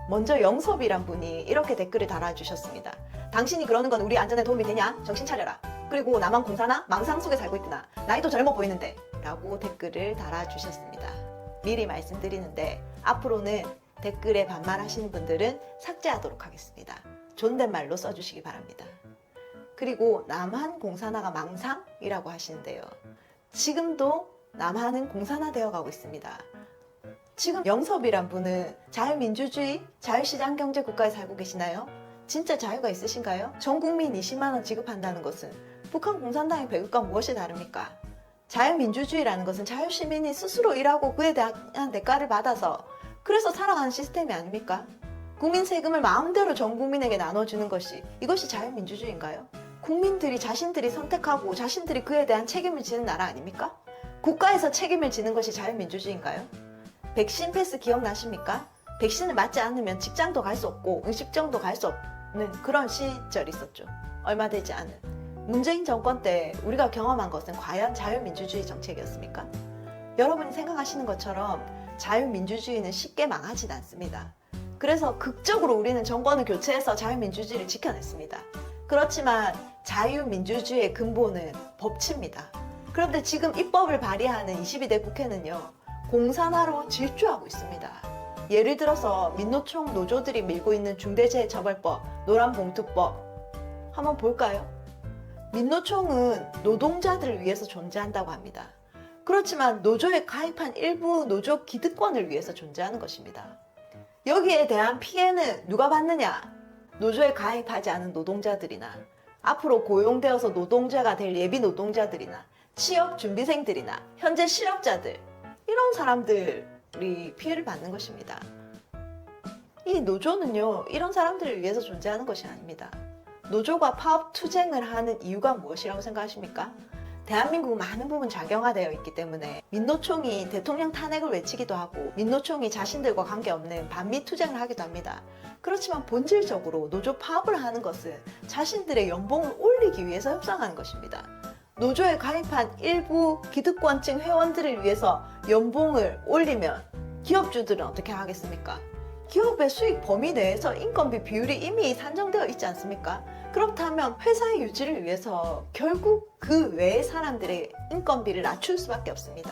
먼저 영섭이란 분이 이렇게 댓글을 달아주셨습니다. 당신이 그러는 건 우리 안전에 도움이 되냐? 정신 차려라. 그리고 나만 공사나 망상 속에 살고 있구나. 나이도 젊어 보이는데 라고 댓글을 달아주셨습니다. 미리 말씀드리는데 앞으로는 댓글에 반말하시는 분들은 삭제하도록 하겠습니다. 존댓말로 써주시기 바랍니다. 그리고 남한 공산화가 망상이라고 하시는데요. 지금도 남한은 공산화되어 가고 있습니다. 지금 영섭이란 분은 자유민주주의, 자유시장경제 국가에 살고 계시나요? 진짜 자유가 있으신가요? 전 국민 20만 원 지급한다는 것은 북한 공산당의 배급과 무엇이 다릅니까? 자유민주주의라는 것은 자유시민이 스스로 일하고 그에 대한 대가를 받아서 그래서 살아가는 시스템이 아닙니까? 국민 세금을 마음대로 전 국민에게 나눠주는 것이 이것이 자유민주주의인가요? 국민들이 자신들이 선택하고 자신들이 그에 대한 책임을 지는 나라 아닙니까? 국가에서 책임을 지는 것이 자유민주주의인가요? 백신 패스 기억나십니까? 백신을 맞지 않으면 직장도 갈 수 없고 음식점도 갈 수 없는 그런 시절이 있었죠. 얼마 되지 않은. 문재인 정권 때 우리가 경험한 것은 과연 자유민주주의 정책이었습니까? 여러분이 생각하시는 것처럼 자유민주주의는 쉽게 망하진 않습니다. 그래서 극적으로 우리는 정권을 교체해서 자유민주주의를 지켜냈습니다. 그렇지만 자유민주주의의 근본은 법치입니다. 그런데 지금 입법을 발의하는 22대 국회는요, 공산화로 질주하고 있습니다. 예를 들어서 민노총 노조들이 밀고 있는 중대재해처벌법, 노란봉투법 한번 볼까요? 민노총은 노동자들을 위해서 존재한다고 합니다. 그렇지만 노조에 가입한 일부 노조 기득권을 위해서 존재하는 것입니다. 여기에 대한 피해는 누가 받느냐? 노조에 가입하지 않은 노동자들이나 앞으로 고용되어서 노동자가 될 예비 노동자들이나 취업 준비생들이나 현재 실업자들, 이런 사람들이 피해를 받는 것입니다. 이 노조는요, 이런 사람들을 위해서 존재하는 것이 아닙니다. 노조가 파업 투쟁을 하는 이유가 무엇이라고 생각하십니까? 대한민국은 많은 부분 작용화되어 있기 때문에 민노총이 대통령 탄핵을 외치기도 하고 민노총이 자신들과 관계없는 반미 투쟁을 하기도 합니다. 그렇지만 본질적으로 노조 파업을 하는 것은 자신들의 연봉을 올리기 위해서 협상하는 것입니다. 노조에 가입한 일부 기득권층 회원들을 위해서 연봉을 올리면 기업주들은 어떻게 하겠습니까? 기업의 수익 범위 내에서 인건비 비율이 이미 산정되어 있지 않습니까? 그렇다면 회사의 유지를 위해서 결국 그 외의 사람들의 인건비를 낮출 수밖에 없습니다.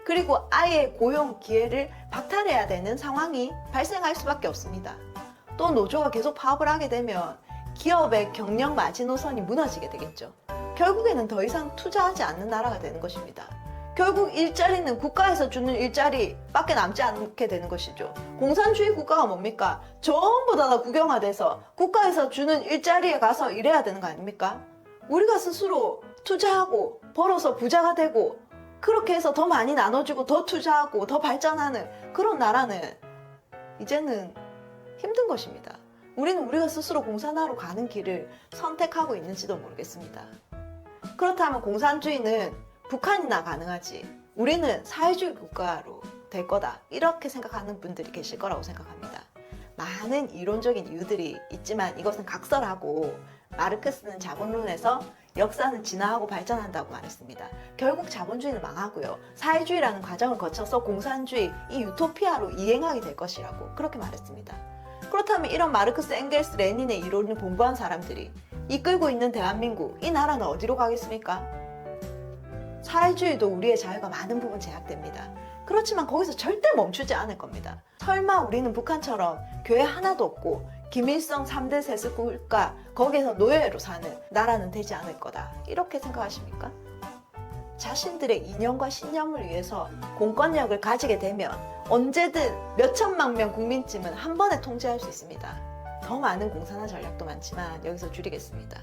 그리고 아예 고용 기회를 박탈해야 되는 상황이 발생할 수밖에 없습니다. 또 노조가 계속 파업을 하게 되면 기업의 경영 마지노선이 무너지게 되겠죠. 결국에는 더 이상 투자하지 않는 나라가 되는 것입니다. 결국 일자리는 국가에서 주는 일자리밖에 남지 않게 되는 것이죠. 공산주의 국가가 뭡니까? 전부 다 국영화돼서 국가에서 주는 일자리에 가서 일해야 되는 거 아닙니까? 우리가 스스로 투자하고 벌어서 부자가 되고 그렇게 해서 더 많이 나눠주고 더 투자하고 더 발전하는 그런 나라는 이제는 힘든 것입니다. 우리가 스스로 공산화로 가는 길을 선택하고 있는지도 모르겠습니다. 그렇다면 공산주의는 북한이나 가능하지 우리는 사회주의 국가로 될 거다, 이렇게 생각하는 분들이 계실 거라고 생각합니다. 많은 이론적인 이유들이 있지만 이것은 각설하고 마르크스는 자본론에서 역사는 진화하고 발전한다고 말했습니다. 결국 자본주의는 망하고요, 사회주의라는 과정을 거쳐서 공산주의, 이 유토피아로 이행하게 될 것이라고 그렇게 말했습니다. 그렇다면 이런 마르크스, 엥겔스, 레닌의 이론을 공부한 사람들이 이끌고 있는 대한민국, 이 나라는 어디로 가겠습니까? 사회주의도 우리의 자유가 많은 부분 제약됩니다. 그렇지만 거기서 절대 멈추지 않을 겁니다. 설마 우리는 북한처럼 교회 하나도 없고 김일성 3대 세습국가 거기에서 노예로 사는 나라는 되지 않을 거다, 이렇게 생각하십니까? 자신들의 이념과 신념을 위해서 공권력을 가지게 되면 언제든 몇천만 명 국민쯤은 한 번에 통제할 수 있습니다. 더 많은 공산화 전략도 많지만 여기서 줄이겠습니다.